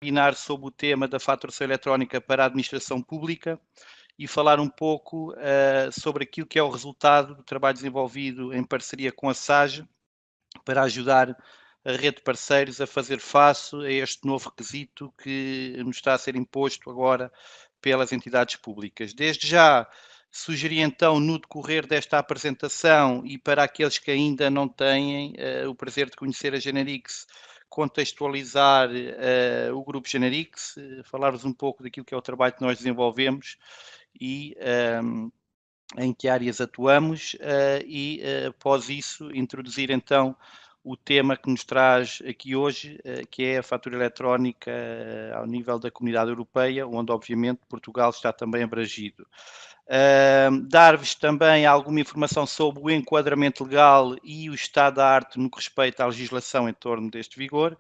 webinar sobre o tema da faturação eletrónica para a administração pública e falar um pouco sobre aquilo que é o resultado do trabalho desenvolvido em parceria com a SAGE para ajudar a rede de parceiros a fazer face a este novo requisito que nos está a ser imposto agora pelas entidades públicas. Desde já, sugeri então, no decorrer desta apresentação e para aqueles que ainda não têm o prazer de conhecer a Generix, contextualizar o grupo Generix, falar-vos um pouco daquilo que é o trabalho que nós desenvolvemos e em que áreas atuamos e, após isso, introduzir então o tema que nos traz aqui hoje, que é a fatura eletrónica ao nível da Comunidade Europeia, onde obviamente Portugal está também abrangido. Dar-vos também alguma informação sobre o enquadramento legal e o estado da arte no que respeita à legislação em torno deste vigor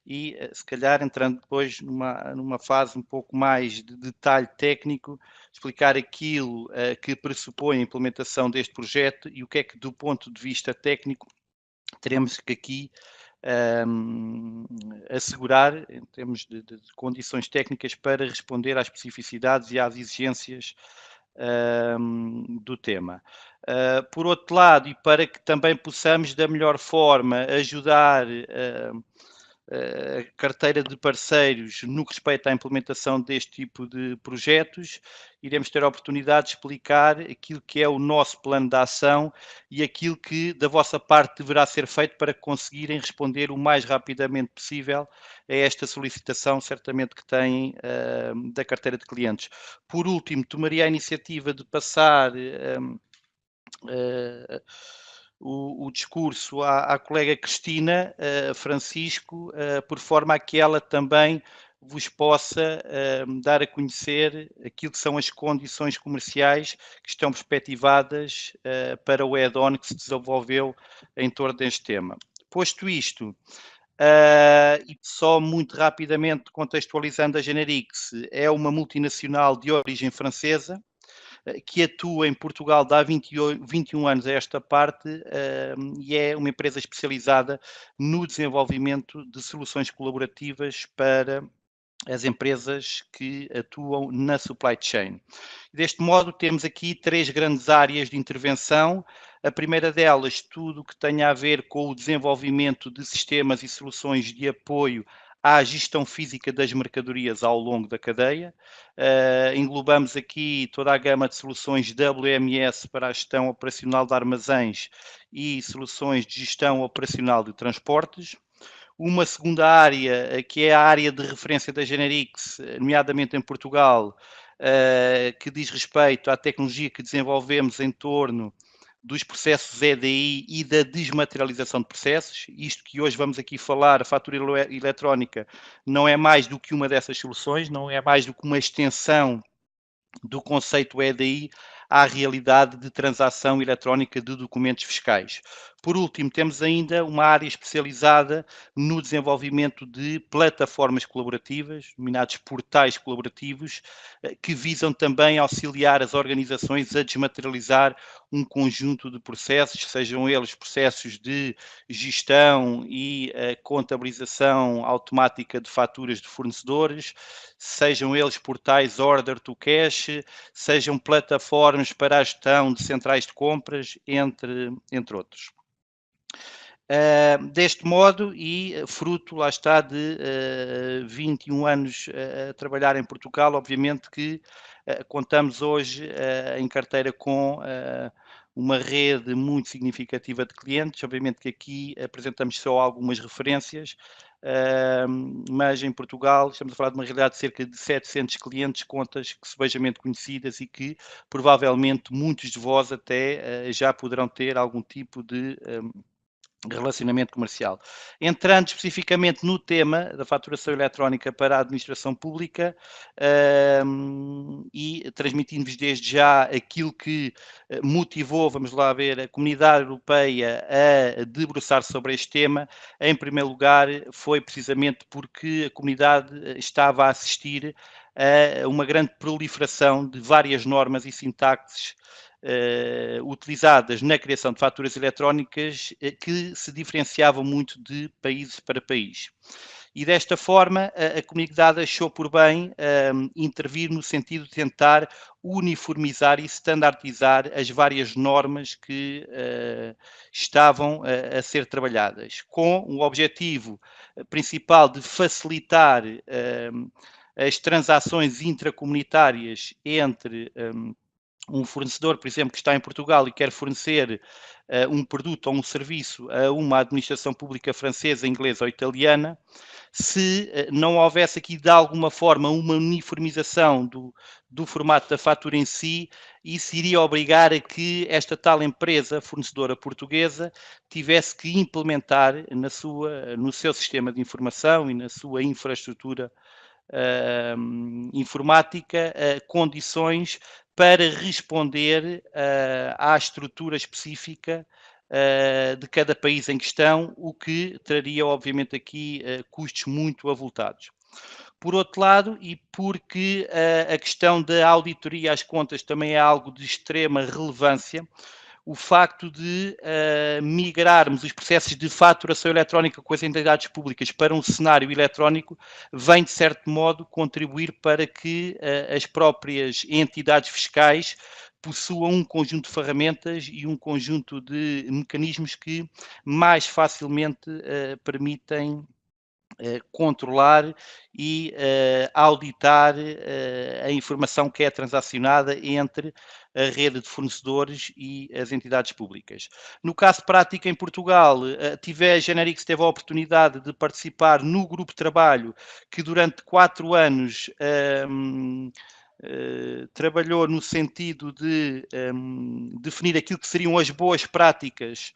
e, se calhar, entrando depois numa fase um pouco mais de detalhe técnico, explicar aquilo que pressupõe a implementação deste projeto e o que é que, do ponto de vista técnico, teremos que aqui assegurar, em termos de condições técnicas, para responder às especificidades e às exigências do tema. Por outro lado, e para que também possamos, da melhor forma, ajudar a carteira de parceiros no que respeita à implementação deste tipo de projetos, iremos ter a oportunidade de explicar aquilo que é o nosso plano de ação e aquilo que da vossa parte deverá ser feito para conseguirem responder o mais rapidamente possível a esta solicitação, certamente que têm da carteira de clientes. Por último, tomaria a iniciativa de passar o discurso à colega Cristina Francisco, por forma a que ela também vos possa dar a conhecer aquilo que são as condições comerciais que estão perspectivadas para o add-on que se desenvolveu em torno deste tema. Posto isto, e só muito rapidamente contextualizando a Generix, é uma multinacional de origem francesa, que atua em Portugal de há 21 anos a esta parte e é uma empresa especializada no desenvolvimento de soluções colaborativas para as empresas que atuam na supply chain. Deste modo, temos aqui três grandes áreas de intervenção. A primeira delas, tudo o que tenha a ver com o desenvolvimento de sistemas e soluções de apoio à gestão física das mercadorias ao longo da cadeia. Englobamos aqui toda a gama de soluções WMS para a gestão operacional de armazéns e soluções de gestão operacional de transportes. Uma segunda área, que é a área de referência da Generix, nomeadamente em Portugal, que diz respeito à tecnologia que desenvolvemos em torno dos processos EDI e da desmaterialização de processos. Isto que hoje vamos aqui falar, a fatura eletrónica, não é mais do que uma dessas soluções, não é mais do que uma extensão do conceito EDI à realidade de transação eletrónica de documentos fiscais. Por último, temos ainda uma área especializada no desenvolvimento de plataformas colaborativas, denominados portais colaborativos, que visam também auxiliar as organizações a desmaterializar um conjunto de processos, sejam eles processos de gestão e contabilização automática de faturas de fornecedores, sejam eles portais order to cash, sejam plataformas para a gestão de centrais de compras, entre outros. Deste modo, e fruto, lá está, de 21 anos a trabalhar em Portugal, obviamente que contamos hoje em carteira com uma rede muito significativa de clientes. Obviamente que aqui apresentamos só algumas referências, mas em Portugal estamos a falar de uma realidade de cerca de 700 clientes, contas que sebejamente conhecidas e que provavelmente muitos de vós até já poderão ter algum tipo de relacionamento comercial. Entrando especificamente no tema da faturação eletrónica para a administração pública e transmitindo-vos desde já aquilo que motivou, vamos lá ver, a Comunidade Europeia a debruçar sobre este tema, em primeiro lugar foi precisamente porque a comunidade estava a assistir a uma grande proliferação de várias normas e sintaxes utilizadas na criação de faturas eletrónicas que se diferenciavam muito de país para país. E desta forma a comunidade achou por bem intervir no sentido de tentar uniformizar e standardizar as várias normas que estavam a ser trabalhadas, com o objetivo principal de facilitar as transações intracomunitárias entre um fornecedor, por exemplo, que está em Portugal e quer fornecer um produto ou um serviço a uma administração pública francesa, inglesa ou italiana, se não houvesse aqui de alguma forma uma uniformização do formato da fatura em si, isso iria obrigar a que esta tal empresa fornecedora portuguesa tivesse que implementar no seu sistema de informação e na sua infraestrutura informática condições para responder à estrutura específica de cada país em questão, o que traria, obviamente, aqui custos muito avultados. Por outro lado, e porque a questão da auditoria às contas também é algo de extrema relevância, o facto de migrarmos os processos de faturação eletrónica com as entidades públicas para um cenário eletrónico vem, de certo modo, contribuir para que as próprias entidades fiscais possuam um conjunto de ferramentas e um conjunto de mecanismos que mais facilmente permitem controlar e auditar a informação que é transacionada entre a rede de fornecedores e as entidades públicas. No caso prático, em Portugal, a Generix teve a oportunidade de participar no grupo de trabalho que durante 4 anos trabalhou no sentido de definir aquilo que seriam as boas práticas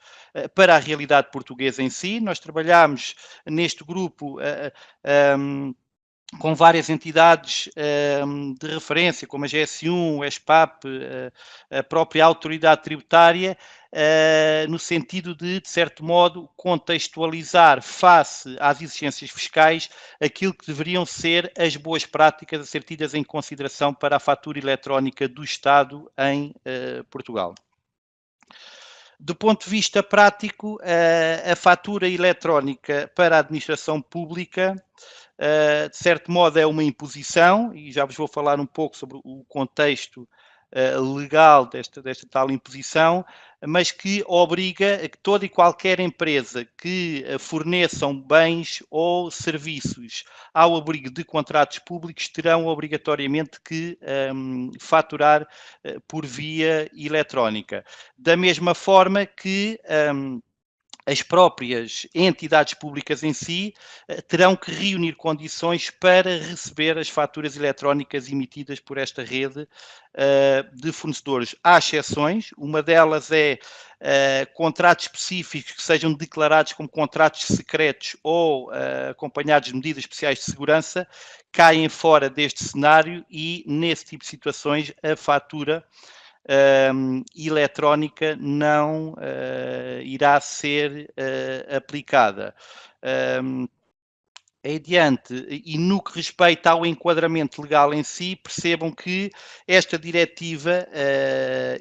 para a realidade portuguesa em si. Nós trabalhámos neste grupo com várias entidades de referência, como a GS1, o ESPAP, a própria autoridade tributária, no sentido de certo modo, contextualizar face às exigências fiscais aquilo que deveriam ser as boas práticas a ser tidas em consideração para a fatura eletrónica do Estado em Portugal. Do ponto de vista prático, a fatura eletrónica para a administração pública, de certo modo, é uma imposição, e já vos vou falar um pouco sobre o contexto legal desta tal imposição, mas que obriga a que toda e qualquer empresa que forneçam bens ou serviços ao abrigo de contratos públicos terão obrigatoriamente que faturar por via eletrónica. Da mesma forma que as próprias entidades públicas em si terão que reunir condições para receber as faturas eletrónicas emitidas por esta rede de fornecedores. Há exceções, uma delas é contratos específicos que sejam declarados como contratos secretos ou acompanhados de medidas especiais de segurança, caem fora deste cenário e, nesse tipo de situações, a fatura eletrónica não irá ser aplicada. Adiante, e no que respeita ao enquadramento legal em si, percebam que esta diretiva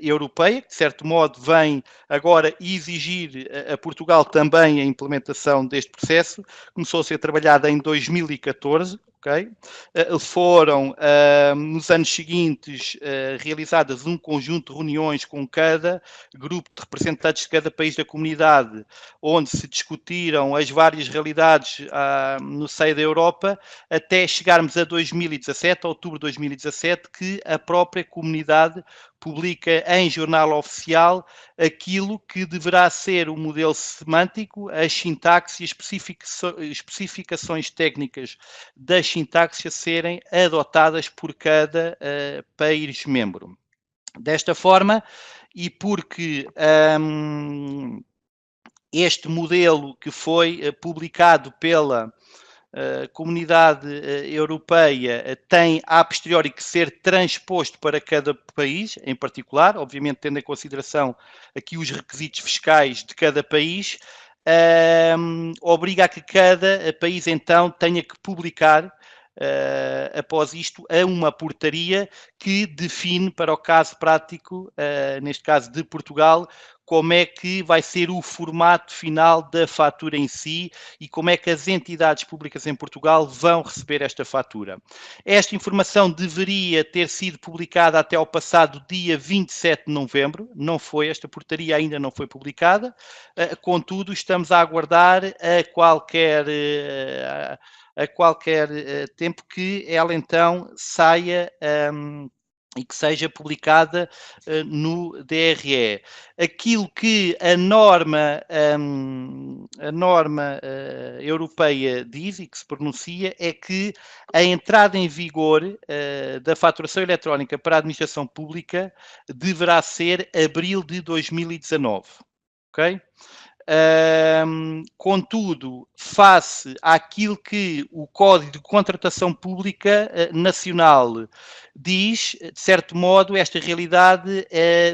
europeia, que de certo modo vem agora exigir a Portugal também a implementação deste processo, começou a ser trabalhada em 2014, ok? Foram, nos anos seguintes, realizadas um conjunto de reuniões com cada grupo de representantes de cada país da comunidade, onde se discutiram as várias realidades no seio da Europa, até chegarmos a 2017, outubro de 2017, que a própria comunidade publica em jornal oficial aquilo que deverá ser o modelo semântico, as sintaxes e as especificações técnicas das sintaxes a serem adotadas por cada país membro. Desta forma, e porque este modelo que foi publicado pela Comunidade Europeia tem a posteriori que ser transposto para cada país em particular, obviamente tendo em consideração aqui os requisitos fiscais de cada país, obriga a que cada país então tenha que publicar após isto, a uma portaria que define para o caso prático, neste caso de Portugal, como é que vai ser o formato final da fatura em si e como é que as entidades públicas em Portugal vão receber esta fatura. Esta informação deveria ter sido publicada até ao passado dia 27 de novembro, não foi, esta portaria ainda não foi publicada, contudo estamos a aguardar a qualquer tempo que ela então saia e que seja publicada no DRE. Aquilo que a norma europeia diz e que se pronuncia é que a entrada em vigor da faturação eletrónica para a administração pública deverá ser abril de 2019, ok? Contudo, face àquilo que o Código de Contratação Pública Nacional diz, de certo modo, esta realidade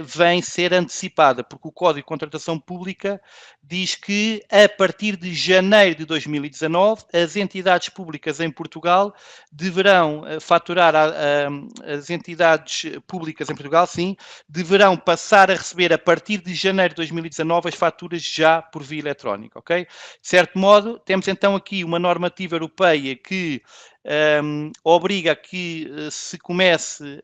vem ser antecipada, porque o Código de Contratação Pública diz que, a partir de janeiro de 2019, as entidades públicas em Portugal deverão faturar, as entidades públicas em Portugal, sim, deverão passar a receber, a partir de janeiro de 2019, as faturas já por via eletrónica, ok? De certo modo, temos então aqui uma normativa europeia que obriga a que se comece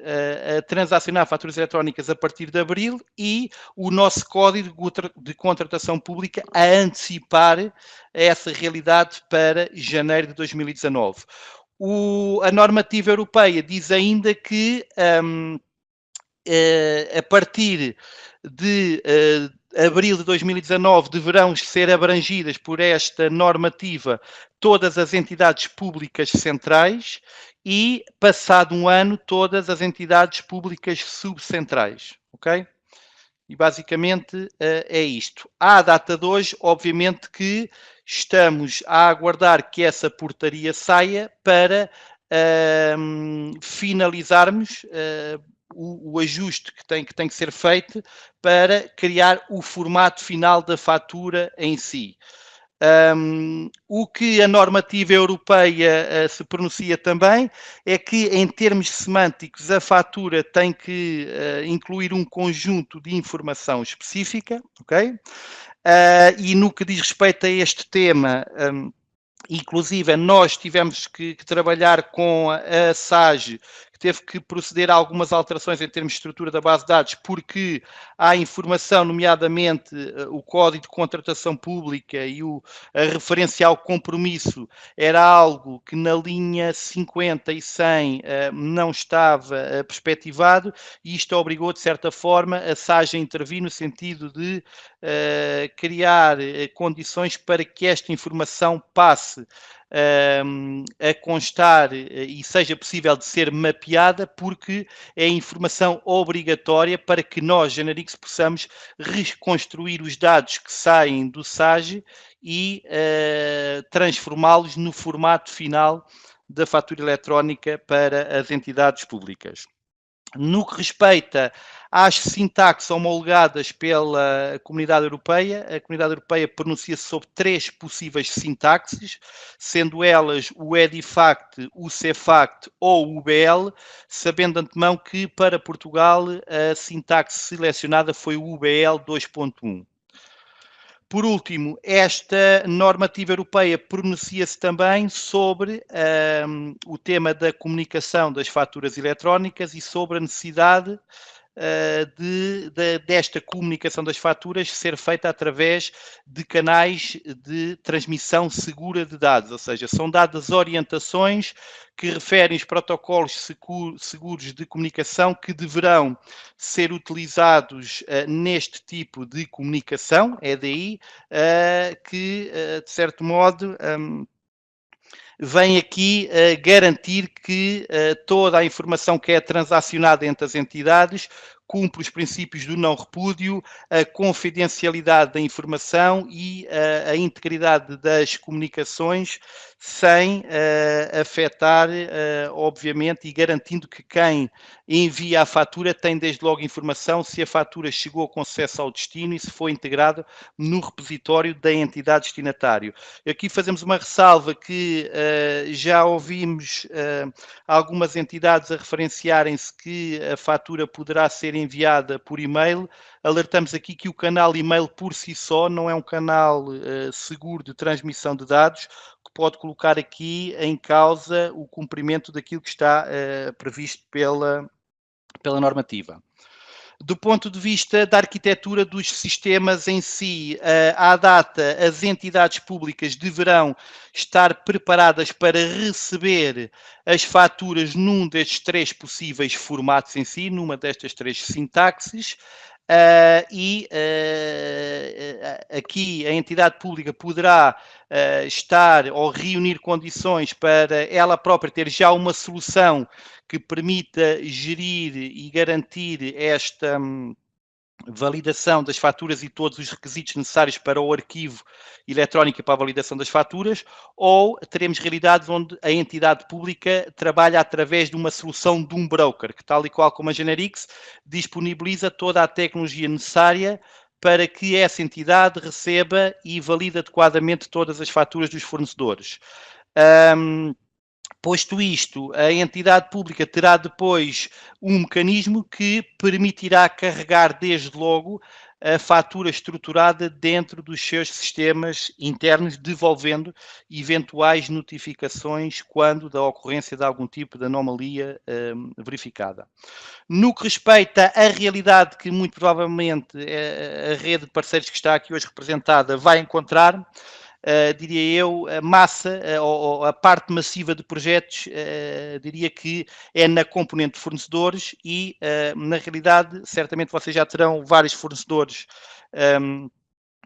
a transacionar faturas eletrónicas a partir de abril e o nosso Código de Contratação Pública a antecipar essa realidade para janeiro de 2019. A normativa europeia diz ainda que a partir de abril de 2019 deverão ser abrangidas por esta normativa todas as entidades públicas centrais e, passado um ano, todas as entidades públicas subcentrais, ok? E basicamente é isto. À data de hoje, obviamente que estamos a aguardar que essa portaria saia para finalizarmos o ajuste que tem que ser feito para criar o formato final da fatura em si. O que a normativa europeia se pronuncia também é que, em termos semânticos, a fatura tem que incluir um conjunto de informação específica, ok? E no que diz respeito a este tema, inclusive nós tivemos que trabalhar com a SAGE, que teve que proceder a algumas alterações em termos de estrutura da base de dados, porque há informação, nomeadamente o Código de Contratação Pública e a referência ao compromisso, era algo que na linha 50 e 100 não estava perspectivado, e isto obrigou, de certa forma, a SAGE a intervir no sentido de criar condições para que esta informação passe a constar e seja possível de ser mapeada, porque é informação obrigatória para que nós, Generix, possamos reconstruir os dados que saem do SAGE e transformá-los no formato final da fatura eletrónica para as entidades públicas. No que respeita às sintaxes homologadas pela Comunidade Europeia, a Comunidade Europeia pronuncia-se sobre 3 possíveis sintaxes, sendo elas o EDIFACT, o CEFACT ou o UBL, sabendo de antemão que para Portugal a sintaxe selecionada foi o UBL 2.1. Por último, esta normativa europeia pronuncia-se também sobre o tema da comunicação das faturas eletrónicas e sobre a necessidade desta comunicação das faturas ser feita através de canais de transmissão segura de dados, ou seja, são dadas orientações que referem os protocolos seguros de comunicação que deverão ser utilizados neste tipo de comunicação, é daí que, de certo modo, vem aqui garantir que toda a informação que é transacionada entre as entidades cumpre os princípios do não repúdio, a confidencialidade da informação e a integridade das comunicações, sem afetar, obviamente, e garantindo que quem envia a fatura tem desde logo informação se a fatura chegou com sucesso ao destino e se foi integrada no repositório da entidade destinatário. Aqui fazemos uma ressalva que já ouvimos algumas entidades a referenciarem-se que a fatura poderá ser enviada por e-mail. Alertamos aqui que o canal e-mail por si só não é um canal seguro de transmissão de dados, que pode colocar aqui em causa o cumprimento daquilo que está previsto pela normativa. Do ponto de vista da arquitetura dos sistemas em si, à data, as entidades públicas deverão estar preparadas para receber as faturas num destes 3 possíveis formatos em si, numa destas 3 sintaxes. Aqui a entidade pública poderá estar ou reunir condições para ela própria ter já uma solução que permita gerir e garantir esta validação das faturas e todos os requisitos necessários para o arquivo eletrónico para a validação das faturas, ou teremos realidades onde a entidade pública trabalha através de uma solução de um broker, que tal e qual como a Generix, disponibiliza toda a tecnologia necessária para que essa entidade receba e valide adequadamente todas as faturas dos fornecedores. Posto isto, a entidade pública terá depois um mecanismo que permitirá carregar desde logo a fatura estruturada dentro dos seus sistemas internos, devolvendo eventuais notificações quando da ocorrência de algum tipo de anomalia verificada. No que respeita à realidade que muito provavelmente a rede de parceiros que está aqui hoje representada vai encontrar, diria eu, a massa ou a parte massiva de projetos, diria que é na componente de fornecedores e, na realidade, certamente vocês já terão vários fornecedores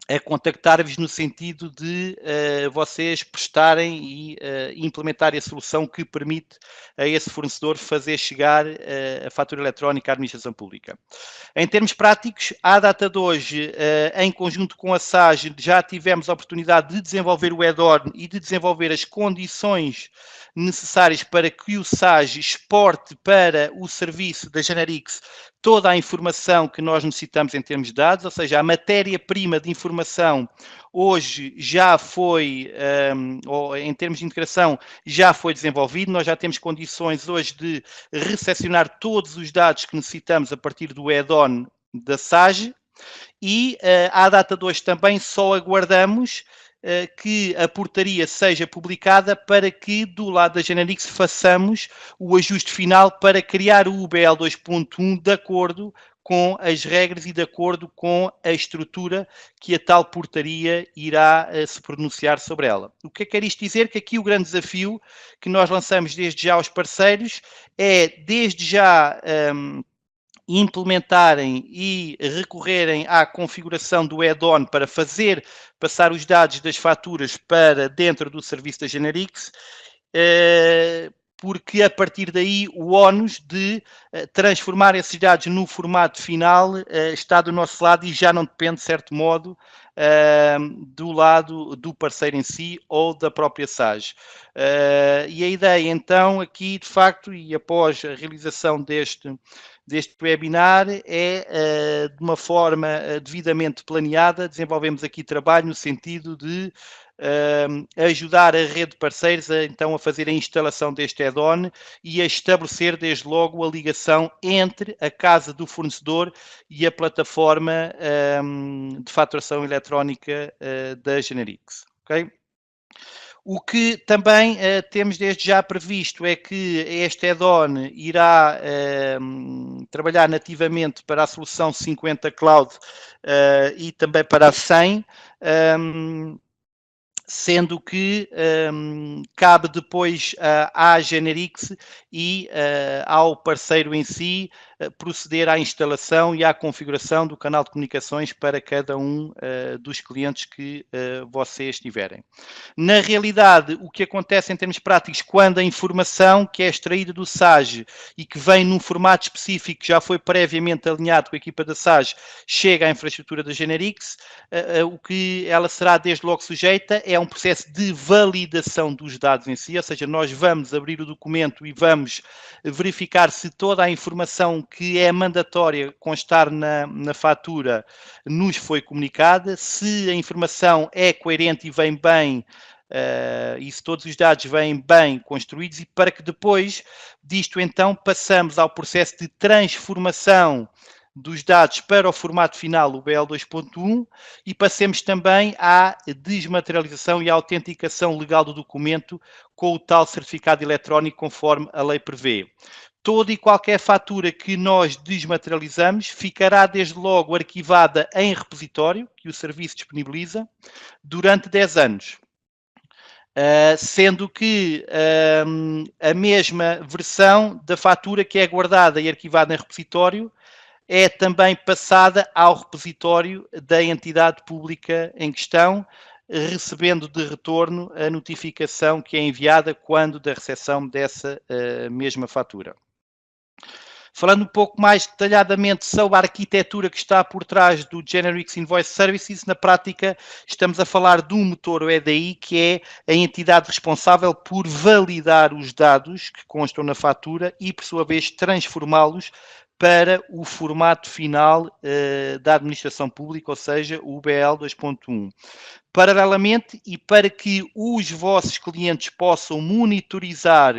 a contactar-vos no sentido de vocês prestarem e implementarem a solução que permite a esse fornecedor fazer chegar a fatura eletrónica à administração pública. Em termos práticos, à data de hoje, em conjunto com a SAGE, já tivemos a oportunidade de desenvolver o add-on e de desenvolver as condições necessárias para que o SAGE exporte para o serviço da Generix toda a informação que nós necessitamos em termos de dados, ou seja, a matéria-prima de informação hoje já foi, ou em termos de integração, já foi desenvolvido. Nós já temos condições hoje de recepcionar todos os dados que necessitamos a partir do add-on da SAGE e, à data de hoje também, só aguardamos que a portaria seja publicada para que, do lado da Generix, façamos o ajuste final para criar o UBL 2.1 de acordo com as regras e de acordo com a estrutura que a tal portaria irá se pronunciar sobre ela. O que quer isto dizer? Que aqui o grande desafio que nós lançamos desde já aos parceiros é, desde já, implementarem e recorrerem à configuração do add-on para fazer passar os dados das faturas para dentro do serviço da Generix, porque a partir daí o ónus de transformar esses dados no formato final está do nosso lado e já não depende, de certo modo, do lado do parceiro em si ou da própria SAGE. E a ideia, então, aqui, de facto, e após a realização deste webinar, é, de uma forma devidamente planeada, desenvolvemos aqui trabalho no sentido de ajudar a rede de parceiros então a fazer a instalação deste add-on e a estabelecer desde logo a ligação entre a casa do fornecedor e a plataforma de faturação eletrónica da Generix. Okay? O que também temos desde já previsto é que este add-on irá trabalhar nativamente para a solução 50 Cloud e também para a 100, sendo que cabe depois à Generix e ao parceiro em si proceder à instalação e à configuração do canal de comunicações para cada um dos clientes que vocês tiverem. Na realidade, o que acontece em termos práticos, quando a informação que é extraída do SAGE e que vem num formato específico que já foi previamente alinhado com a equipa da SAGE, chega à infraestrutura da Generix, o que ela será desde logo sujeita é um processo de validação dos dados em si, ou seja, nós vamos abrir o documento e vamos verificar se toda a informação que é mandatória constar na fatura nos foi comunicada, se a informação é coerente e vem bem e se todos os dados vêm bem construídos, e para que depois disto então passamos ao processo de transformação dos dados para o formato final, o BL 2.1, e passemos também à desmaterialização e à autenticação legal do documento com o tal certificado eletrónico conforme a lei prevê. Toda e qualquer fatura que nós desmaterializamos ficará desde logo arquivada em repositório, que o serviço disponibiliza, durante 10 anos. Sendo que a mesma versão da fatura que é guardada e arquivada em repositório é também passada ao repositório da entidade pública em questão, recebendo de retorno a notificação que é enviada quando da recepção dessa mesma fatura. Falando um pouco mais detalhadamente sobre a arquitetura que está por trás do Generics Invoice Services, na prática estamos a falar de um motor, o EDI, que é a entidade responsável por validar os dados que constam na fatura e, por sua vez, transformá-los para o formato final da administração pública, ou seja, o BL 2.1. Paralelamente, e para que os vossos clientes possam monitorizar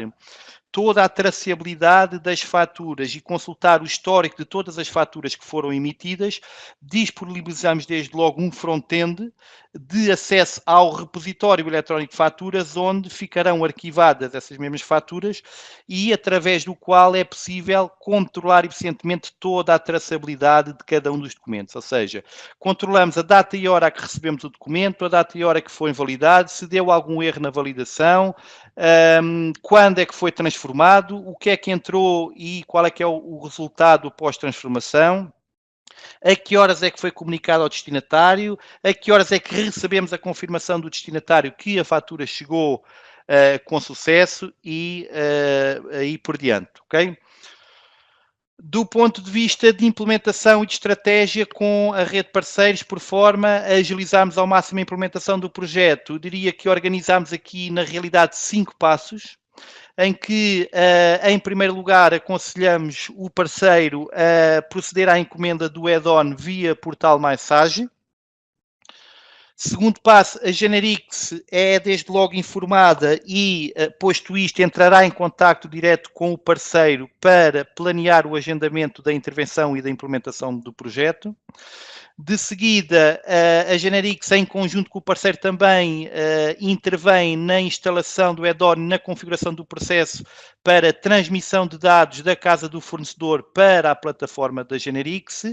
toda a traceabilidade das faturas e consultar o histórico de todas as faturas que foram emitidas, disponibilizamos desde logo um front-end de acesso ao repositório eletrónico de faturas, onde ficarão arquivadas essas mesmas faturas e através do qual é possível controlar eficientemente toda a traçabilidade de cada um dos documentos. Ou seja, controlamos a data e hora a que recebemos o documento, a data e hora que foi invalidado, se deu algum erro na validação, quando é que foi transformado, o que é que entrou e qual é que é o resultado pós-transformação, a que horas é que foi comunicado ao destinatário, a que horas é que recebemos a confirmação do destinatário que a fatura chegou com sucesso e aí por diante, ok? Do ponto de vista de implementação e de estratégia com a rede de parceiros, por forma a agilizarmos ao máximo a implementação do projeto, eu diria que organizamos aqui, na realidade, 5 passos, em que, em primeiro lugar, aconselhamos o parceiro a proceder à encomenda do add-on via portal MySage. Segundo passo, a Generix é desde logo informada e, posto isto, entrará em contacto direto com o parceiro para planear o agendamento da intervenção e da implementação do projeto. De seguida, a Generix, em conjunto com o parceiro, também intervém na instalação do add-on, na configuração do processo para transmissão de dados da casa do fornecedor para a plataforma da Generix,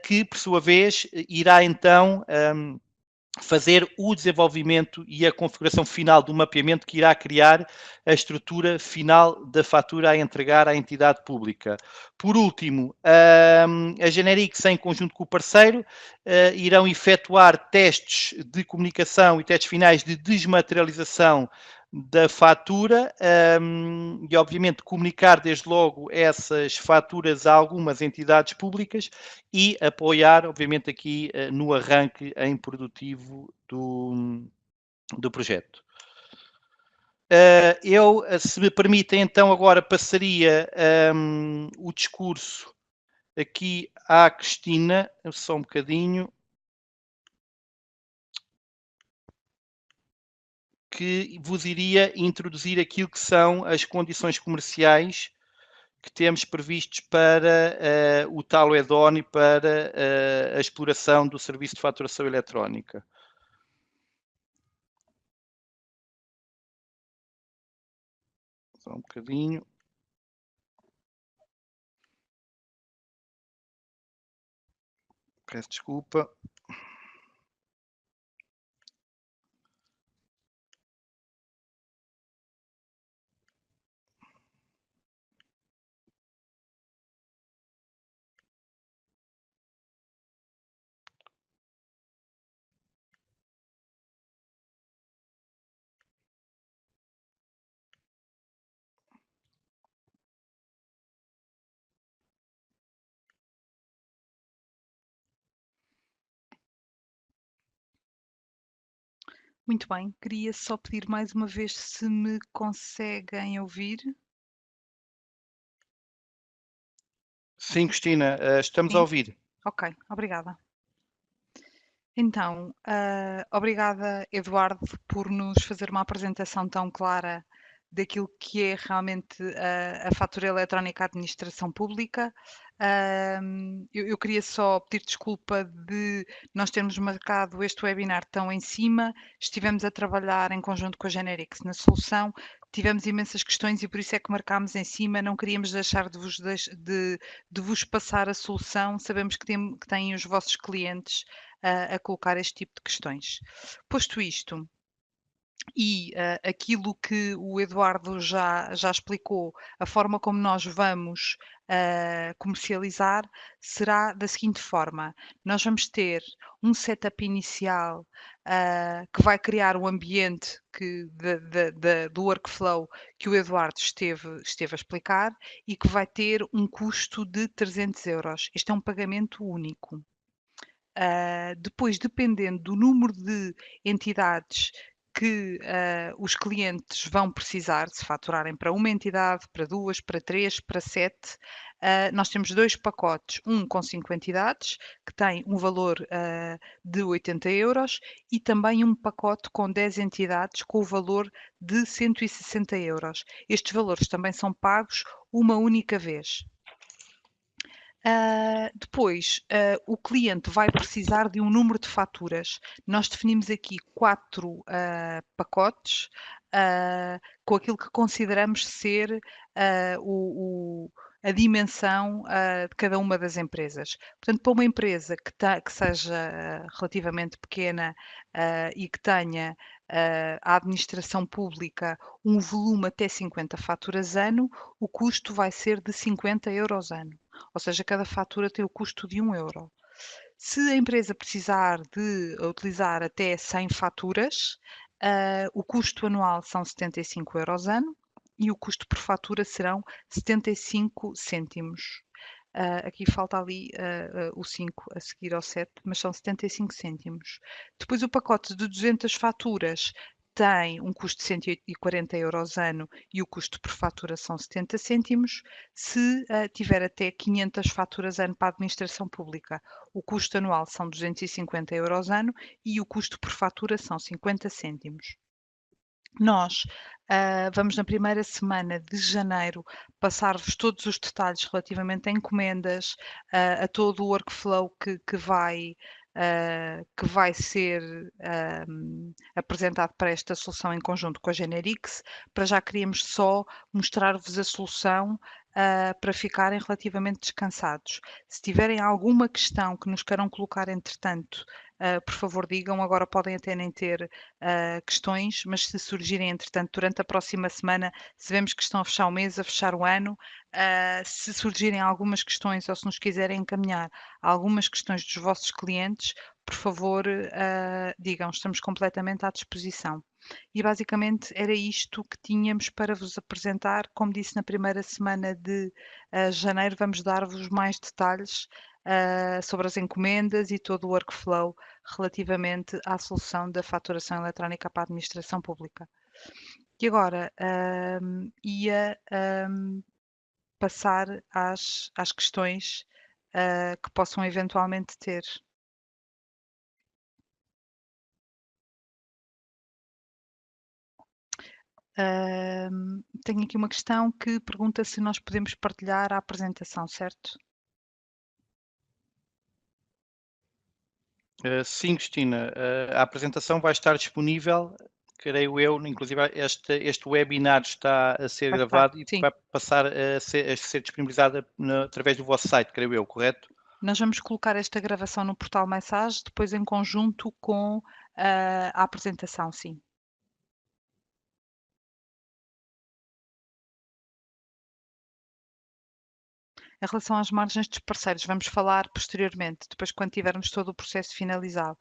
que, por sua vez, irá então fazer o desenvolvimento e a configuração final do mapeamento que irá criar a estrutura final da fatura a entregar à entidade pública. Por último, a Generix, em conjunto com o parceiro, irão efetuar testes de comunicação e testes finais de desmaterialização da fatura e, obviamente, comunicar desde logo essas faturas a algumas entidades públicas e apoiar, obviamente, aqui no arranque em produtivo do projeto. Eu, se me permitem, então, agora passaria o discurso aqui à Cristina, só um bocadinho, que vos iria introduzir aquilo que são as condições comerciais que temos previstos para o tal add-on e para a exploração do serviço de faturação eletrónica. Só um bocadinho. Peço desculpa. Muito bem, queria só pedir mais uma vez se me conseguem ouvir. Sim, Cristina, estamos a Sim? ouvir. Ok, obrigada. Então, obrigada, Eduardo, por nos fazer uma apresentação tão clara daquilo que é realmente a fatura eletrónica à administração pública. Eu queria só pedir desculpa de nós termos marcado este webinar tão em cima, estivemos a trabalhar em conjunto com a Generix na solução, tivemos imensas questões e por isso é que marcámos em cima, não queríamos deixar de vos passar a solução, sabemos que têm os vossos clientes a colocar este tipo de questões. Posto isto, e aquilo que o Eduardo já explicou, a forma como nós vamos comercializar será da seguinte forma: nós vamos ter um setup inicial que vai criar o ambiente do workflow que o Eduardo esteve a explicar e que vai ter um custo de 300 euros. Este é um pagamento único. Depois, dependendo do número de entidades que os clientes vão precisar, se faturarem para uma entidade, para duas, para três, para sete, nós temos dois pacotes, um com 5 entidades, que tem um valor de 80 euros, e também um pacote com 10 entidades, com o valor de 160 euros. Estes valores também são pagos uma única vez. Depois, o cliente vai precisar de um número de faturas. Nós definimos aqui 4 pacotes, com aquilo que consideramos ser a dimensão de cada uma das empresas. Portanto, para uma empresa que seja relativamente pequena e que tenha a administração pública um volume até 50 faturas ano, o custo vai ser de 50 euros ano. Ou seja, cada fatura tem o custo de 1 euro. Se a empresa precisar de utilizar até 100 faturas, o custo anual são 75 euros ano e o custo por fatura serão 75 cêntimos. Aqui falta ali o 5 a seguir ao 7, mas são 75 cêntimos. Depois o pacote de 200 faturas tem um custo de 140 euros ano e o custo por fatura são 70 cêntimos. Se tiver até 500 faturas ano para a administração pública, o custo anual são 250 euros ano e o custo por fatura são 50 cêntimos. Nós vamos na primeira semana de janeiro passar-vos todos os detalhes relativamente a encomendas, a todo o workflow que vai ser apresentado para esta solução em conjunto com a Generix. Para já queríamos só mostrar-vos a solução para ficarem relativamente descansados. Se tiverem alguma questão que nos queiram colocar entretanto, por favor digam, agora podem até nem ter questões, mas se surgirem entretanto durante a próxima semana, se vemos que estão a fechar o mês, a fechar o ano, se surgirem algumas questões ou se nos quiserem encaminhar algumas questões dos vossos clientes, por favor digam, estamos completamente à disposição. E basicamente era isto que tínhamos para vos apresentar. Como disse, na primeira semana de janeiro vamos dar-vos mais detalhes sobre as encomendas e todo o workflow relativamente à solução da faturação eletrónica para a administração pública. E agora ia passar às questões que possam eventualmente ter. Tenho aqui uma questão que pergunta se nós podemos partilhar a apresentação, certo? Sim, Cristina, a apresentação vai estar disponível, creio eu, inclusive este webinar está a ser Vai estar, gravado e sim. vai passar a ser disponibilizada através do vosso site, creio eu, correto? Nós vamos colocar esta gravação no portal Message, depois em conjunto com a apresentação, sim. Em relação às margens dos parceiros, vamos falar posteriormente, depois quando tivermos todo o processo finalizado.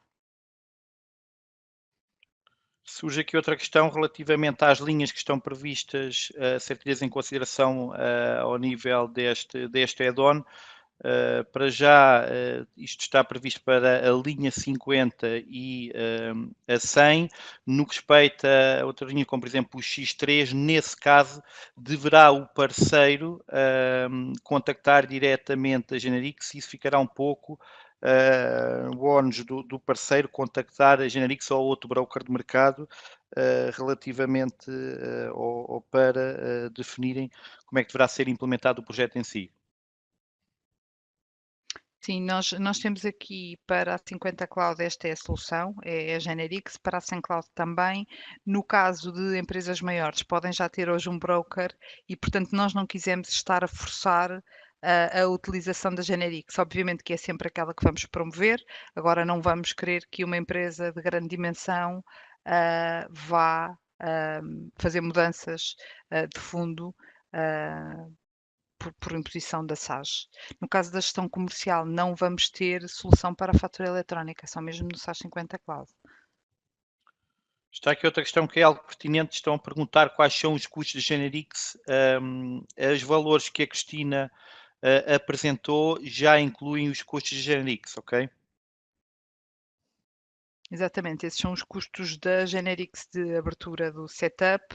Surge aqui outra questão relativamente às linhas que estão previstas a ser tidas em consideração ao nível deste add-on. Para já, isto está previsto para a linha 50 e a 100. No que respeita a outra linha, como por exemplo o X3, nesse caso, deverá o parceiro contactar diretamente a Generix e isso ficará um pouco o ónus do parceiro contactar a Generix ou outro broker de mercado relativamente ou para definirem como é que deverá ser implementado o projeto em si. Sim, nós temos aqui para a 50 Cloud, esta é a solução, é a Generix, para a 100 Cloud também. No caso de empresas maiores, podem já ter hoje um broker e, portanto, nós não quisemos estar a forçar a utilização da Generix. Obviamente que é sempre aquela que vamos promover, agora não vamos querer que uma empresa de grande dimensão vá fazer mudanças de fundo por imposição da SAS. No caso da gestão comercial, não vamos ter solução para a fatura eletrónica, só mesmo no SAS 50 Cloud. Está aqui outra questão que é algo pertinente. Estão a perguntar quais são os custos de Generix. Os valores que a Cristina apresentou já incluem os custos de Generix, ok? Exatamente, esses são os custos da Generix de abertura do setup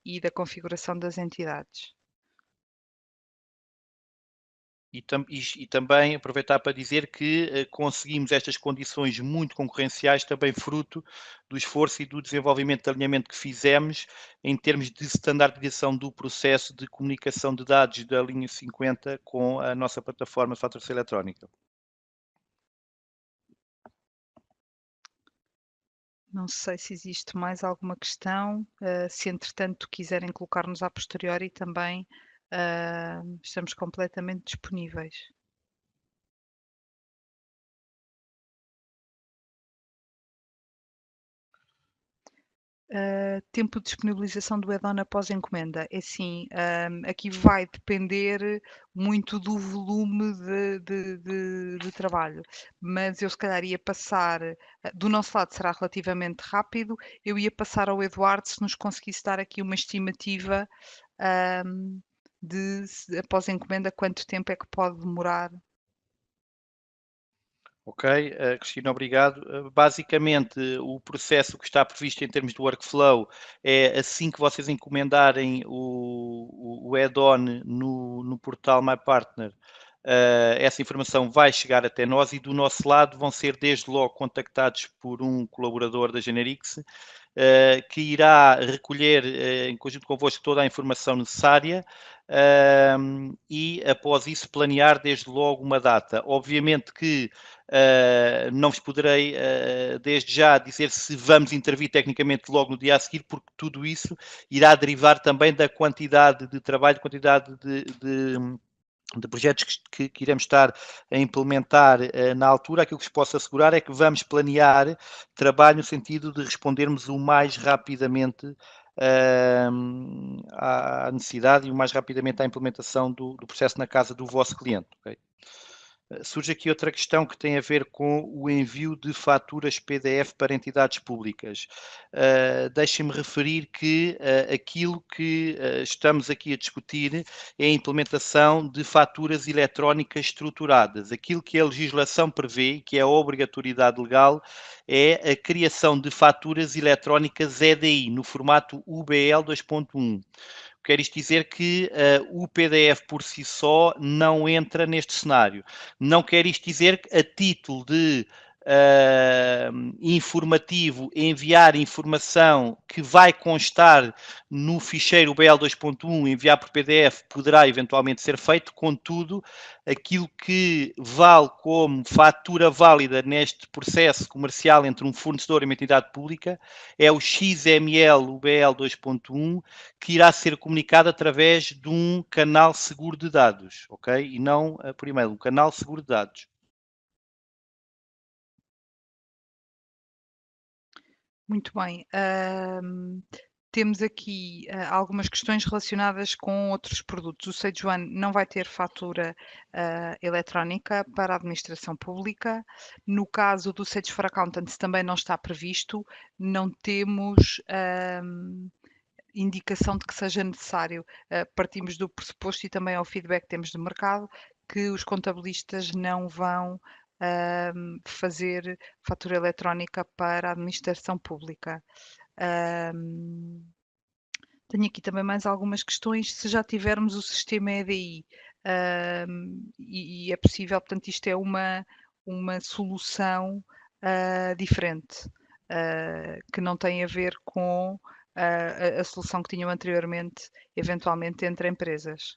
e da configuração das entidades. E também aproveitar para dizer que conseguimos estas condições muito concorrenciais também fruto do esforço e do desenvolvimento de alinhamento que fizemos em termos de standardização do processo de comunicação de dados da linha 50 com a nossa plataforma de faturação eletrónica. Não sei se existe mais alguma questão, se entretanto quiserem colocar-nos a posteriori também, estamos completamente disponíveis. Tempo de disponibilização do add-on após encomenda. É assim, aqui vai depender muito do volume de trabalho, mas eu se calhar ia passar, do nosso lado será relativamente rápido, eu ia passar ao Eduardo se nos conseguisse dar aqui uma estimativa, após encomenda, quanto tempo é que pode demorar. Ok, Cristina, obrigado. Basicamente, o processo que está previsto em termos de workflow é assim que vocês encomendarem o add-on no portal My Partner, essa informação vai chegar até nós e do nosso lado vão ser desde logo contactados por um colaborador da Generix, que irá recolher em conjunto convosco toda a informação necessária e após isso planear desde logo uma data. Obviamente que não vos poderei desde já dizer se vamos intervir tecnicamente logo no dia a seguir, porque tudo isso irá derivar também da quantidade de trabalho, quantidade de projetos que iremos estar a implementar na altura. Aquilo que vos posso assegurar é que vamos planear trabalho no sentido de respondermos o mais rapidamente à necessidade e o mais rapidamente à implementação do processo na casa do vosso cliente. Okay? Surge aqui outra questão que tem a ver com o envio de faturas PDF para entidades públicas. Deixem-me referir que aquilo que estamos aqui a discutir é a implementação de faturas eletrónicas estruturadas. Aquilo que a legislação prevê, que é a obrigatoriedade legal, é a criação de faturas eletrónicas EDI, no formato UBL 2.1. Quer isto dizer que o PDF por si só não entra neste cenário. Não quer isto dizer que a título de informativo enviar informação que vai constar no ficheiro BL 2.1, enviar por PDF, poderá eventualmente ser feito, contudo, aquilo que vale como fatura válida neste processo comercial entre um fornecedor e uma entidade pública é o XML UBL 2.1, que irá ser comunicado através de um canal seguro de dados, ok? E não por e-mail, um canal seguro de dados. Muito bem. Temos aqui algumas questões relacionadas com outros produtos. O Sage One não vai ter fatura eletrónica para a administração pública. No caso do Sage for Accountants também não está previsto. Não temos indicação de que seja necessário. Partimos do pressuposto e também ao feedback que temos do mercado que os contabilistas não vão fazer fatura eletrónica para a administração pública. Tenho aqui também mais algumas questões. Se já tivermos o sistema EDI, e é possível, portanto, isto é uma solução diferente, que não tem a ver com a solução que tinham anteriormente, eventualmente entre empresas.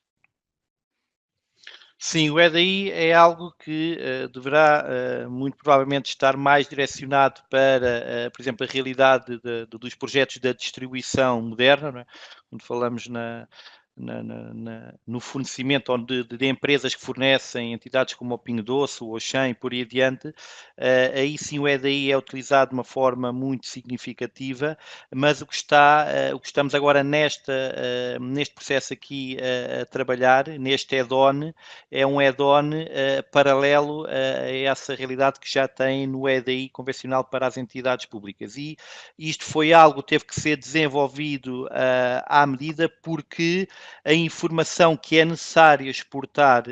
Sim, o EDI é algo que deverá muito provavelmente estar mais direcionado para, por exemplo, a realidade dos projetos da distribuição moderna, não é? Quando falamos no fornecimento de empresas que fornecem entidades como o Pingo Doce, o Auchan e por aí adiante, aí sim o EDI é utilizado de uma forma muito significativa, mas o que estamos agora neste processo aqui a trabalhar, neste add-on, é um add-on paralelo a essa realidade que já tem no EDI convencional para as entidades públicas. E isto foi algo que teve que ser desenvolvido à medida, porque a informação que é necessário exportar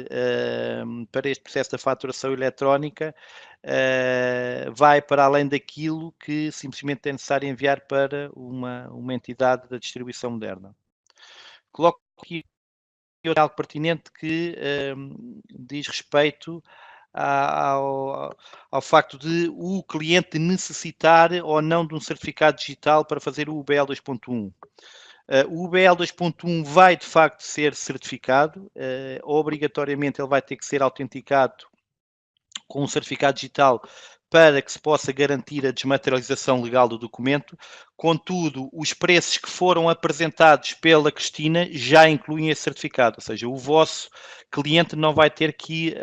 para este processo da faturação eletrónica vai para além daquilo que simplesmente é necessário enviar para uma entidade da distribuição moderna. Coloco aqui algo pertinente que diz respeito ao facto de o cliente necessitar ou não de um certificado digital para fazer o UBL 2.1. O UBL 2.1 vai de facto ser certificado, obrigatoriamente ele vai ter que ser autenticado com um certificado digital para que se possa garantir a desmaterialização legal do documento. Contudo, os preços que foram apresentados pela Cristina já incluem esse certificado, ou seja, o vosso cliente não vai ter que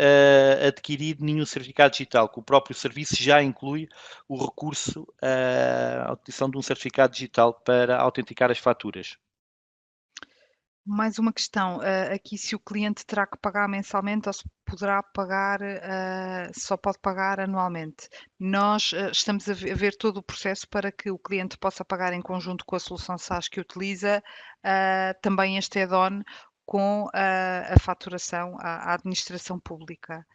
adquirir nenhum certificado digital, que o próprio serviço já inclui o recurso à utilização de um certificado digital para autenticar as faturas. Mais uma questão, aqui se o cliente terá que pagar mensalmente ou se poderá pagar, só pode pagar anualmente. Nós, estamos a ver todo o processo para que o cliente possa pagar em conjunto com a solução SaaS que utiliza, também este add-on com a faturação à administração pública.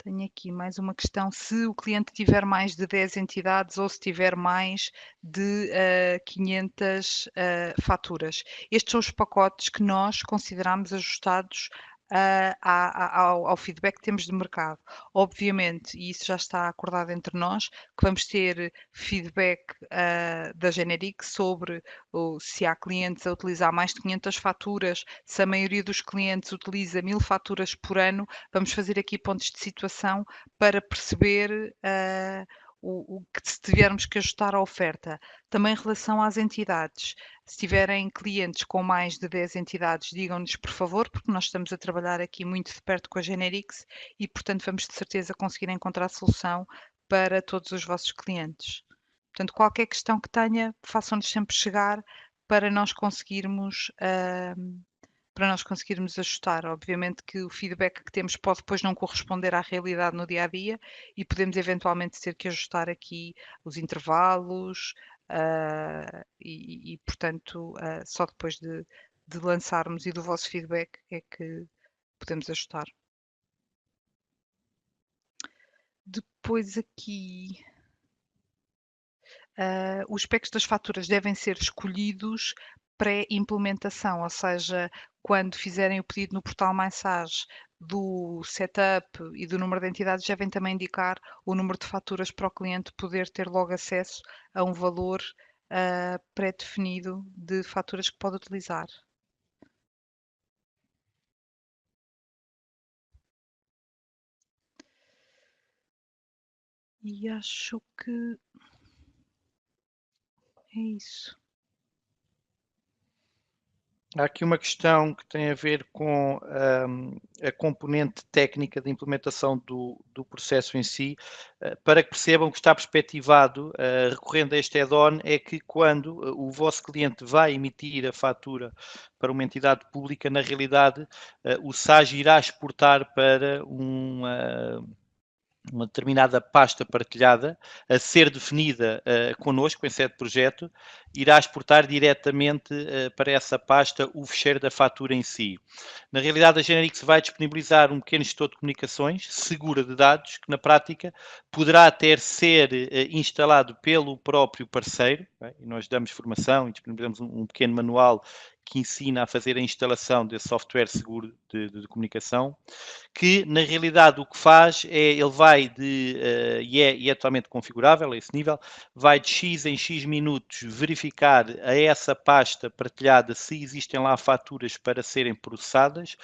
Tenho aqui mais uma questão, se o cliente tiver mais de 10 entidades ou se tiver mais de 500 faturas. Estes são os pacotes que nós consideramos ajustados ao feedback que temos de mercado. Obviamente, e isso já está acordado entre nós, que vamos ter feedback da Generic sobre se há clientes a utilizar mais de 500 faturas, se a maioria dos clientes utiliza 1000 faturas por ano, vamos fazer aqui pontos de situação para perceber o que se tivermos que ajustar a oferta. Também em relação às entidades, se tiverem clientes com mais de 10 entidades, digam-nos por favor, porque nós estamos a trabalhar aqui muito de perto com a Generix e, portanto, vamos de certeza conseguir encontrar solução para todos os vossos clientes. Portanto, qualquer questão que tenha, façam-nos sempre chegar para nós conseguirmos ajustar. Obviamente que o feedback que temos pode depois não corresponder à realidade no dia a dia e podemos eventualmente ter que ajustar aqui os intervalos portanto, só depois de lançarmos e do vosso feedback é que podemos ajustar. Depois aqui. Os packs das faturas devem ser escolhidos pré-implementação, ou seja, quando fizerem o pedido no portal MySage do setup e do número de entidades, devem também indicar o número de faturas para o cliente poder ter logo acesso a um valor pré-definido de faturas que pode utilizar. E acho que é isso. Há aqui uma questão que tem a ver com a componente técnica de implementação do processo em si, para que percebam que está perspectivado, recorrendo a este add-on, é que quando o vosso cliente vai emitir a fatura para uma entidade pública, na realidade o SAG irá exportar para uma determinada pasta partilhada a ser definida connosco em sede de projeto, irá exportar diretamente para essa pasta o fecheiro da fatura em si. Na realidade, a Generix vai disponibilizar um pequeno gestor de comunicações, segura de dados, que na prática poderá até ser instalado pelo próprio parceiro, e nós damos formação e disponibilizamos um pequeno manual que ensina a fazer a instalação desse software seguro de comunicação, que na realidade o que faz é, ele vai e é totalmente configurável a esse nível, vai de X em X minutos verificar a essa pasta partilhada se existem lá faturas para serem processadas.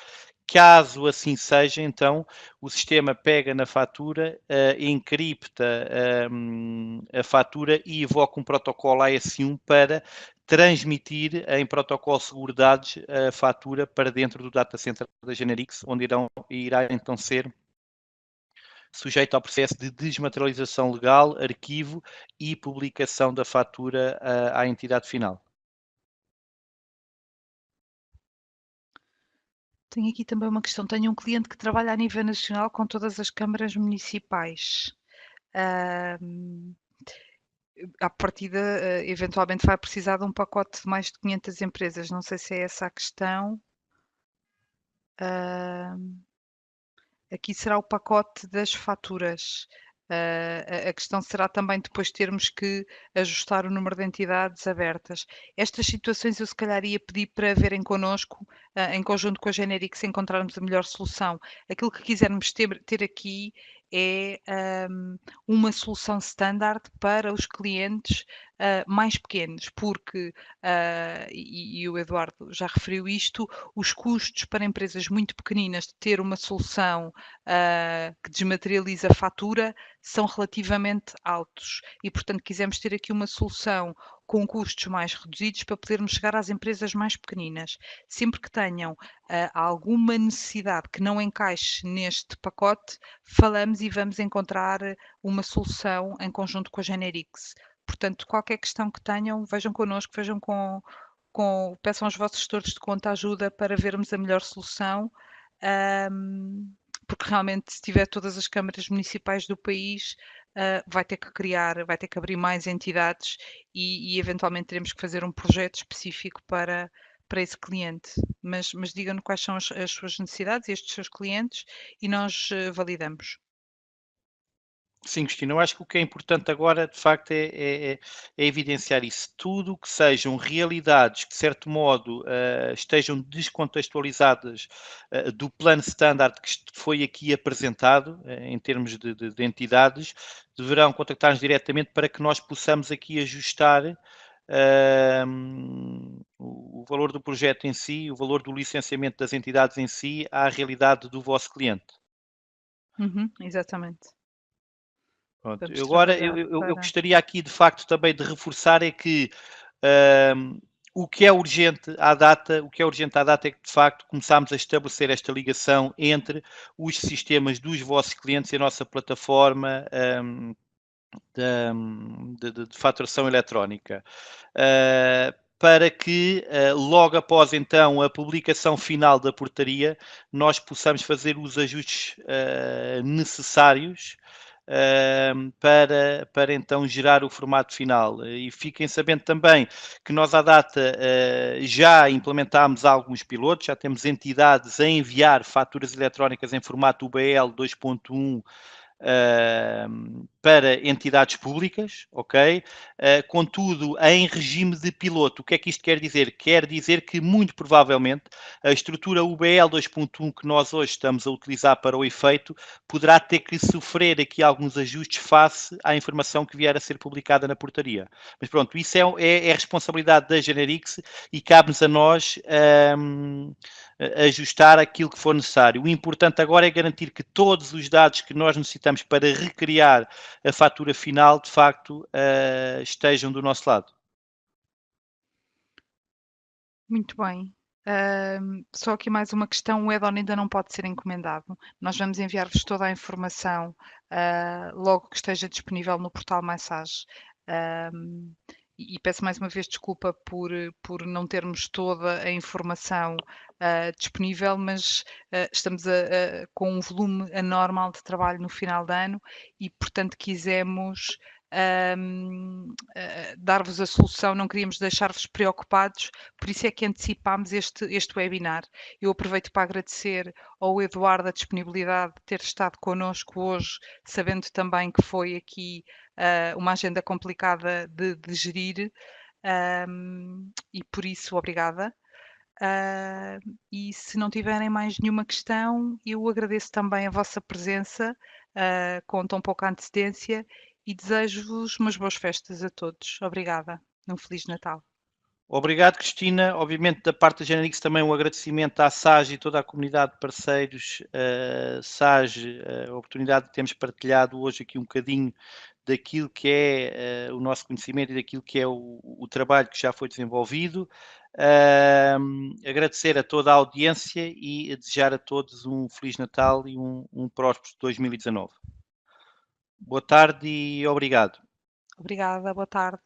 Caso assim seja, então o sistema pega na fatura, encripta a fatura e evoca um protocolo AS1 para transmitir em protocolo de seguridades a fatura para dentro do data center da Generix, onde irá então ser sujeito ao processo de desmaterialização legal, arquivo e publicação da fatura à entidade final. Tenho aqui também uma questão. Tenho um cliente que trabalha a nível nacional com todas as câmaras municipais. À partida, eventualmente vai precisar de um pacote de mais de 500 empresas. Não sei se é essa a questão. Aqui será o pacote das faturas. A questão será também depois termos que ajustar o número de entidades abertas. Estas situações eu se calhar ia pedir para verem connosco, em conjunto com a Generix, encontrarmos a melhor solução. Aquilo que quisermos ter aqui é uma solução standard para os clientes mais pequenos, porque, e o Eduardo já referiu isto, os custos para empresas muito pequeninas de ter uma solução que desmaterializa a fatura são relativamente altos e, portanto, quisemos ter aqui uma solução com custos mais reduzidos para podermos chegar às empresas mais pequeninas. Sempre que tenham alguma necessidade que não encaixe neste pacote, falamos e vamos encontrar uma solução em conjunto com a Generix. Portanto, qualquer questão que tenham, vejam connosco, vejam peçam aos vossos gestores de conta ajuda para vermos a melhor solução. Porque realmente, se tiver todas as câmaras municipais do país, vai ter que abrir mais entidades e eventualmente teremos que fazer um projeto específico para esse cliente. Mas digam-nos quais são as suas necessidades e estes seus clientes e nós validamos. Sim, Cristina, eu acho que o que é importante agora, de facto, é evidenciar isso. Tudo que sejam realidades que, de certo modo, estejam descontextualizadas do plano standard que foi aqui apresentado, em termos de entidades, deverão contactar-nos diretamente para que nós possamos aqui ajustar o valor do projeto em si, o valor do licenciamento das entidades em si, à realidade do vosso cliente. Exatamente. Pronto, Vamos agora trabalhar eu para. gostaria aqui de facto também de reforçar é que o que é urgente à data, é que de facto começámos a estabelecer esta ligação entre os sistemas dos vossos clientes e a nossa plataforma de faturação eletrónica. Para que logo após então a publicação final da portaria nós possamos fazer os ajustes necessários para então gerar o formato final. E fiquem sabendo também que nós à data já implementámos alguns pilotos, já temos entidades a enviar faturas eletrónicas em formato UBL 2.1 para entidades públicas, ok? Contudo, em regime de piloto. O que é que isto quer dizer? Quer dizer que, muito provavelmente, a estrutura UBL 2.1 que nós hoje estamos a utilizar para o efeito poderá ter que sofrer aqui alguns ajustes face à informação que vier a ser publicada na portaria. Mas pronto, isso é responsabilidade da Generix e cabe-nos a nós ajustar aquilo que for necessário. O importante agora é garantir que todos os dados que nós necessitamos para recriar a fatura final, de facto, estejam do nosso lado. Muito bem. Só aqui mais uma questão, o add-on ainda não pode ser encomendado. Nós vamos enviar-vos toda a informação, logo que esteja disponível no portal MySage. E peço mais uma vez desculpa por não termos toda a informação, disponível, mas, estamos com um volume anormal de trabalho no final de ano e, portanto, quisemos, dar-vos a solução, não queríamos deixar-vos preocupados, por isso é que antecipámos este webinar. Eu aproveito para agradecer ao Eduardo a disponibilidade de ter estado connosco hoje, sabendo também que foi aqui uma agenda complicada de gerir, e por isso, obrigada. E se não tiverem mais nenhuma questão, eu agradeço também a vossa presença com tão pouca antecedência e desejo-vos umas boas festas a todos. Obrigada. Um Feliz Natal. Obrigado, Cristina. Obviamente, da parte da Genelix, também um agradecimento à SAGE e toda a comunidade de parceiros SAGE, a oportunidade de termos partilhado hoje aqui um bocadinho daquilo que é o nosso conhecimento e daquilo que é o trabalho que já foi desenvolvido. Agradecer a toda a audiência e desejar a todos um Feliz Natal e um próspero 2019. Boa tarde e obrigado. Obrigada, boa tarde.